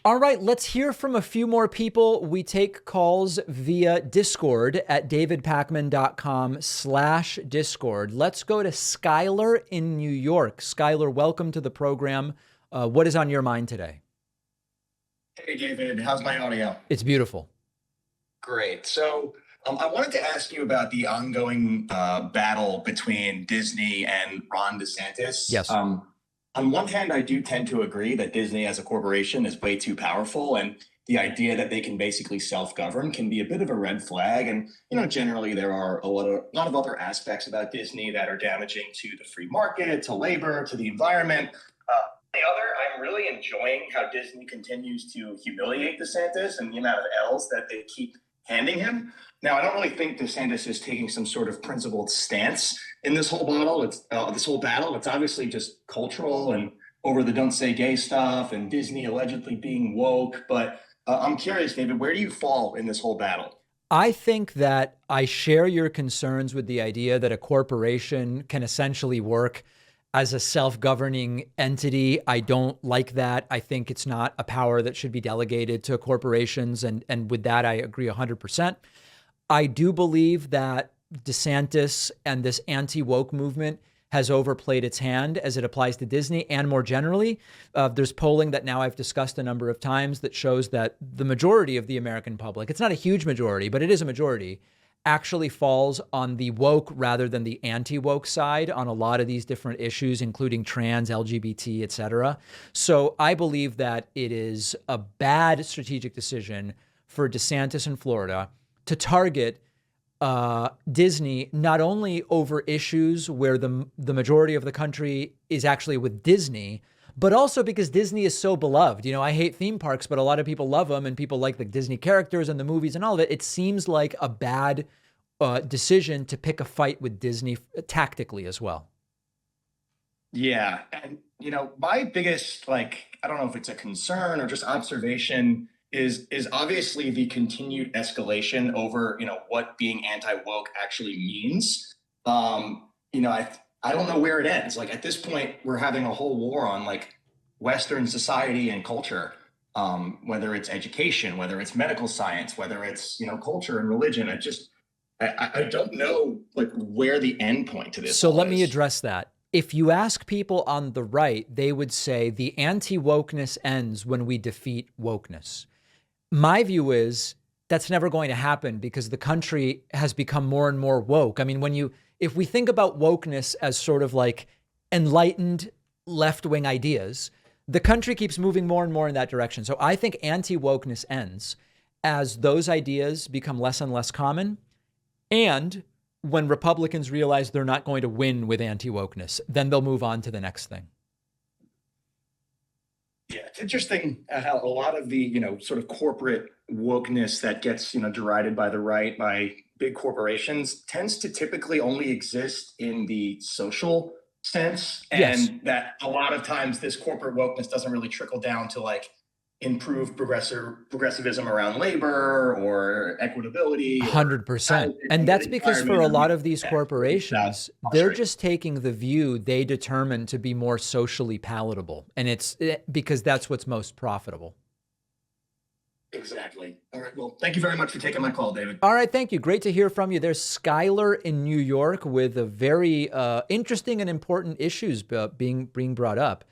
All right, let's hear from a few more people. We take calls via Discord at davidpakman.com/Discord. Let's go to Skylar in New York. Skylar, welcome to the program. What is on your mind today? Hey, David, how's my audio? It's beautiful. Great. So I wanted to ask you about the ongoing battle between Disney and Ron DeSantis. Yes. On one hand, I do tend to agree that Disney as a corporation is way too powerful, and the idea that they can basically self-govern can be a bit of a red flag. And generally there are a lot of other aspects about Disney that are damaging to the free market, to labor, to the environment. The other, I'm really enjoying how Disney continues to humiliate DeSantis and the amount of L's that they keep handing him. Now, I don't really think DeSantis is taking some sort of principled stance in this whole battle. This whole battle. It's obviously just cultural and over the "don't say gay" stuff, and Disney allegedly being woke. But I'm curious, David, where do you fall in this whole battle? I think that I share your concerns with the idea that a corporation can essentially work as a self-governing entity. I don't like that. I think it's not a power that should be delegated to corporations. And with that, I agree 100%. I do believe that DeSantis and this anti-woke movement has overplayed its hand as it applies to Disney and more generally. There's polling that now I've discussed a number of times that shows that the majority of the American public, it's not a huge majority, but it is a majority, actually falls on the woke rather than the anti-woke side on a lot of these different issues, including trans, LGBT, et cetera. So I believe that it is a bad strategic decision for DeSantis in Florida to target Disney, not only over issues where the majority of the country is actually with Disney, but also because Disney is so beloved. I hate theme parks, but a lot of people love them and people like the Disney characters and the movies and all of it. It seems like a bad decision to pick a fight with Disney tactically as well. Yeah. And, my biggest, I don't know if it's a concern or just observation is obviously the continued escalation over, what being anti-woke actually means. I don't know where it ends. At this point, we're having a whole war on Western society and culture, whether it's education, whether it's medical science, whether it's, culture and religion. I don't know where the end point to this. So let me address that. If you ask people on the right, they would say the anti-wokeness ends when we defeat wokeness. My view is that's never going to happen because the country has become more and more woke. I mean, if we think about wokeness as sort of like enlightened left-wing ideas, the country keeps moving more and more in that direction. So I think anti-wokeness ends as those ideas become less and less common. And when Republicans realize they're not going to win with anti-wokeness, then they'll move on to the next thing. Yeah, it's interesting how a lot of the, sort of corporate wokeness that gets, derided by the right, by big corporations, tends to typically only exist in the social sense. And Yes. that a lot of times this corporate wokeness doesn't really trickle down to improve progressivism around labor or equitability. 100%. And that's because for a lot of these corporations, they're just taking the view they determine to be more socially palatable. And it's because that's what's most profitable. Exactly. All right. Well, thank you very much for taking my call, David. All right. Thank you. Great to hear from you. There's Skylar in New York with a very interesting and important issues being brought up.